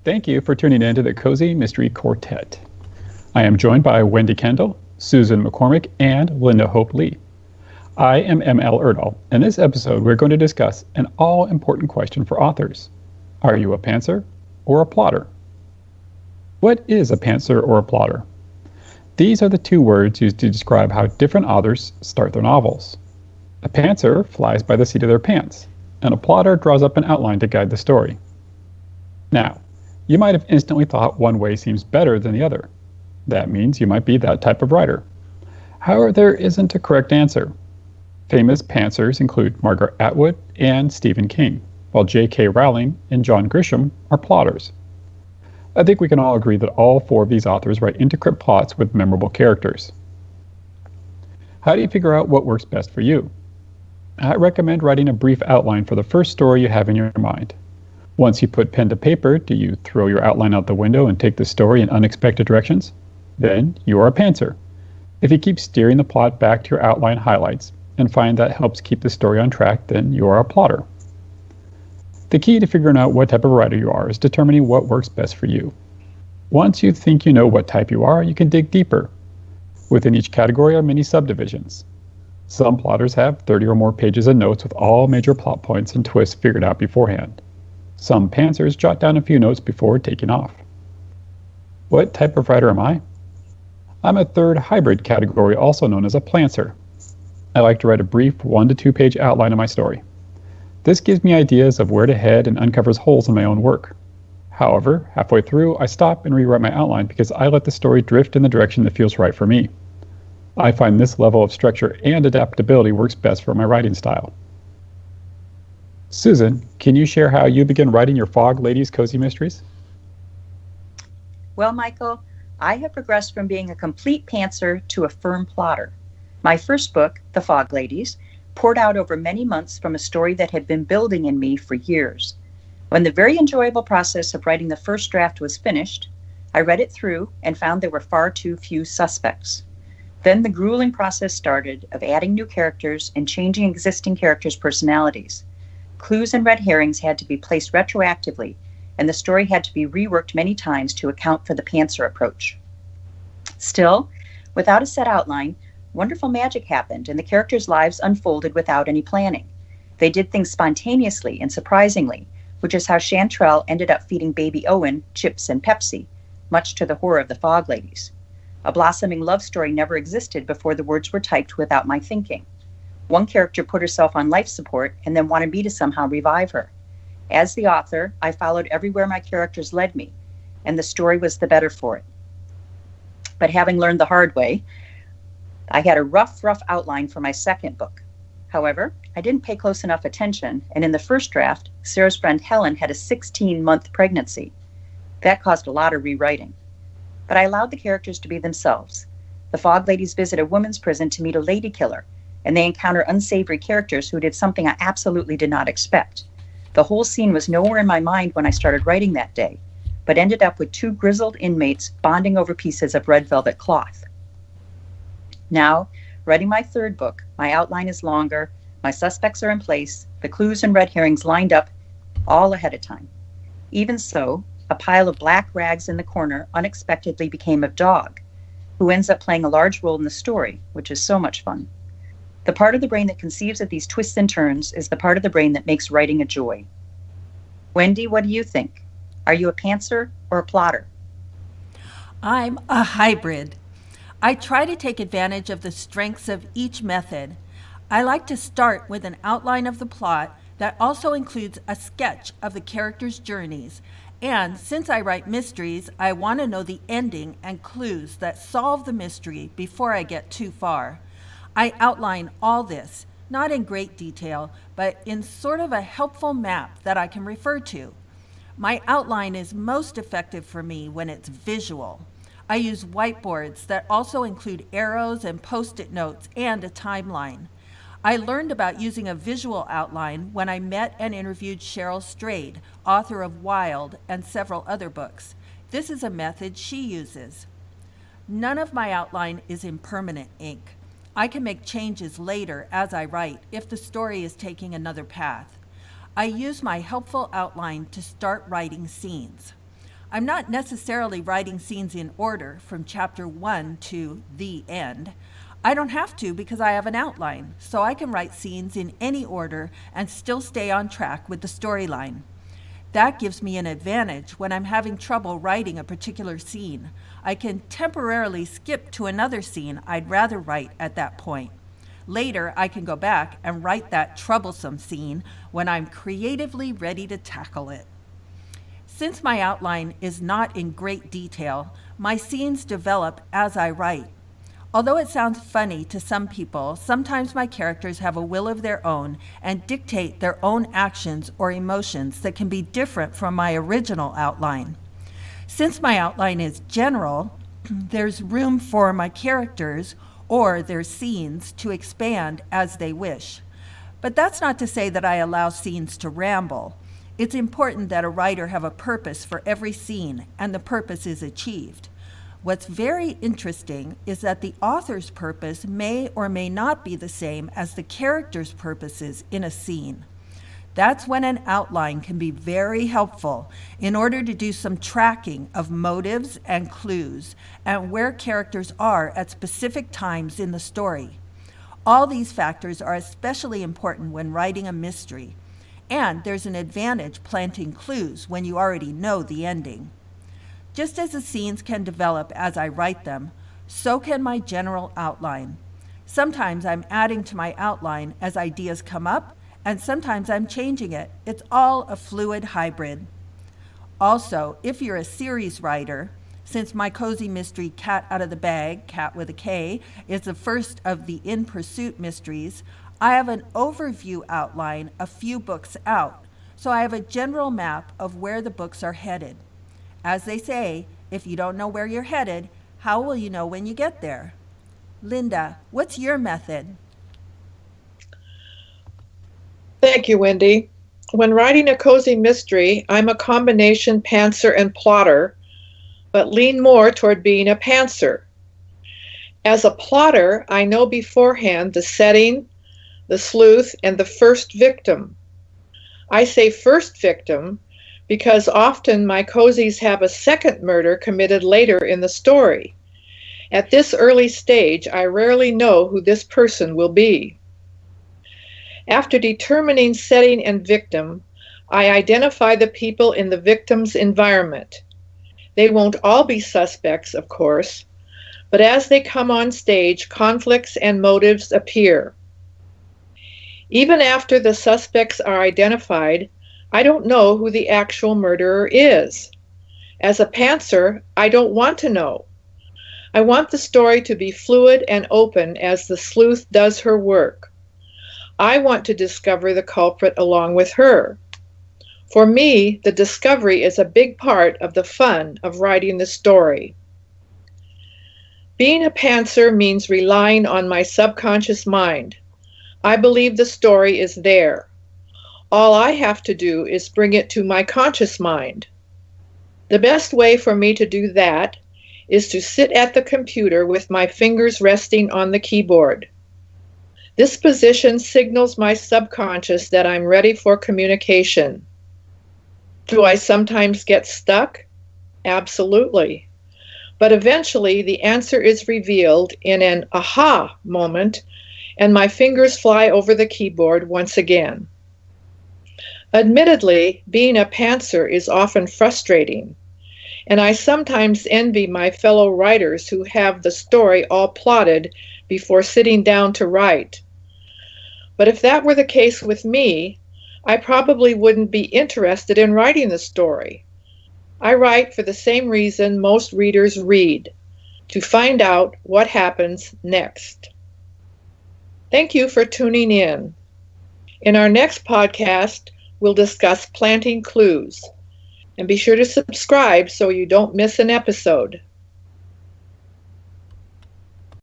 Thank you for tuning in to the Cozy Mystery Quartet. I am joined by Wendy Kendall, Susan McCormick, and Linda Hope Lee. I am M.L. Erdahl. In this episode, we're going to discuss an all-important question for authors. Are you a pantser or a plotter? What is a pantser or a plotter? These are the two words used to describe how different authors start their novels. A pantser flies by the seat of their pants, and a plotter draws up an outline to guide the story. Now, you might have instantly thought one way seems better than the other. That means you might be that type of writer. However, there isn't a correct answer. Famous pantsers include Margaret Atwood and Stephen King, while J.K. Rowling and John Grisham are plotters. I think we can all agree that all four of these authors write intricate plots with memorable characters. How do you figure out what works best for you? I recommend writing a brief outline for the first story you have in your mind. Once you put pen to paper, do you throw your outline out the window and take the story in unexpected directions? Then you are a pantser. If you keep steering the plot back to your outline highlights and find that helps keep the story on track, then you are a plotter. The key to figuring out what type of writer you are is determining what works best for you. Once you think you know what type you are, you can dig deeper. Within each category are many subdivisions. Some plotters have 30 or more pages of notes with all major plot points and twists figured out beforehand. Some pantsers jot down a few notes before taking off. What type of writer am I? I'm a third hybrid category, also known as a plantser. I like to write a brief 1 to 2 page outline of my story. This gives me ideas of where to head and uncovers holes in my own work. However, halfway through, I stop and rewrite my outline because I let the story drift in the direction that feels right for me. I find this level of structure and adaptability works best for my writing style. Susan, can you share how you began writing your Fog Ladies Cozy Mysteries? Well, Michael, I have progressed from being a complete pantser to a firm plotter. My first book, The Fog Ladies, poured out over many months from a story that had been building in me for years. When the very enjoyable process of writing the first draft was finished, I read it through and found there were far too few suspects. Then the grueling process started of adding new characters and changing existing characters' personalities. Clues and red herrings had to be placed retroactively, and the story had to be reworked many times to account for the pantser approach. Still, without a set outline, wonderful magic happened, and the characters' lives unfolded without any planning. They did things spontaneously and surprisingly, which is how Chantrell ended up feeding baby Owen chips and Pepsi, much to the horror of the Fog Ladies. A blossoming love story never existed before the words were typed without my thinking. One character put herself on life support and then wanted me to somehow revive her. As the author, I followed everywhere my characters led me, and the story was the better for it. But having learned the hard way, I had a rough outline for my second book. However, I didn't pay close enough attention, and in the first draft, Sarah's friend Helen had a 16-month pregnancy. That caused a lot of rewriting. But I allowed the characters to be themselves. The Fog Ladies visit a women's prison to meet a lady killer, and they encounter unsavory characters who did something I absolutely did not expect. The whole scene was nowhere in my mind when I started writing that day, but ended up with 2 grizzled inmates bonding over pieces of red velvet cloth. Now, writing my third book, my outline is longer, my suspects are in place, the clues and red herrings lined up all ahead of time. Even so, a pile of black rags in the corner unexpectedly became a dog, who ends up playing a large role in the story, which is so much fun. The part of the brain that conceives of these twists and turns is the part of the brain that makes writing a joy. Wendy, what do you think? Are you a pantser or a plotter? I'm a hybrid. I try to take advantage of the strengths of each method. I like to start with an outline of the plot that also includes a sketch of the characters' journeys. And since I write mysteries, I want to know the ending and clues that solve the mystery before I get too far. I outline all this, not in great detail, but in sort of a helpful map that I can refer to. My outline is most effective for me when it's visual. I use whiteboards that also include arrows and post-it notes and a timeline. I learned about using a visual outline when I met and interviewed Cheryl Strayed, author of Wild and several other books. This is a method she uses. None of my outline is in permanent ink. I can make changes later as I write if the story is taking another path. I use my helpful outline to start writing scenes. I'm not necessarily writing scenes in order from chapter 1 to the end. I don't have to because I have an outline, so I can write scenes in any order and still stay on track with the storyline. That gives me an advantage when I'm having trouble writing a particular scene. I can temporarily skip to another scene I'd rather write at that point. Later, I can go back and write that troublesome scene when I'm creatively ready to tackle it. Since my outline is not in great detail, my scenes develop as I write. Although it sounds funny to some people, sometimes my characters have a will of their own and dictate their own actions or emotions that can be different from my original outline. Since my outline is general, there's room for my characters or their scenes to expand as they wish. But that's not to say that I allow scenes to ramble. It's important that a writer have a purpose for every scene, and the purpose is achieved. What's very interesting is that the author's purpose may or may not be the same as the character's purposes in a scene. That's when an outline can be very helpful in order to do some tracking of motives and clues and where characters are at specific times in the story. All these factors are especially important when writing a mystery, and there's an advantage planting clues when you already know the ending. Just as the scenes can develop as I write them, so can my general outline. Sometimes I'm adding to my outline as ideas come up, and sometimes I'm changing it. It's all a fluid hybrid. Also, if you're a series writer, since my cozy mystery Cat Out of the Bag, Cat with a K, is the first of the In Pursuit mysteries, I have an overview outline a few books out, so I have a general map of where the books are headed. As they say, if you don't know where you're headed, how will you know when you get there? Linda, what's your method? Thank you, Wendy. When writing a cozy mystery, I'm a combination pantser and plotter, but lean more toward being a pantser. As a plotter, I know beforehand the setting, the sleuth, and the first victim. I say first victim because often my cozies have a second murder committed later in the story. At this early stage, I rarely know who this person will be. After determining setting and victim, I identify the people in the victim's environment. They won't all be suspects, of course, but as they come on stage, conflicts and motives appear. Even after the suspects are identified, I don't know who the actual murderer is. As a pantser, I don't want to know. I want the story to be fluid and open as the sleuth does her work. I want to discover the culprit along with her. For me, the discovery is a big part of the fun of writing the story. Being a pantser means relying on my subconscious mind. I believe the story is there. All I have to do is bring it to my conscious mind. The best way for me to do that is to sit at the computer with my fingers resting on the keyboard. This position signals my subconscious that I'm ready for communication. Do I sometimes get stuck? Absolutely. But eventually the answer is revealed in an aha moment, and my fingers fly over the keyboard once again. Admittedly, being a pantser is often frustrating, and I sometimes envy my fellow writers who have the story all plotted before sitting down to write. But if that were the case with me, I probably wouldn't be interested in writing the story. I write for the same reason most readers read, to find out what happens next. Thank you for tuning in. In our next podcast, we'll discuss planting clues. And be sure to subscribe so you don't miss an episode.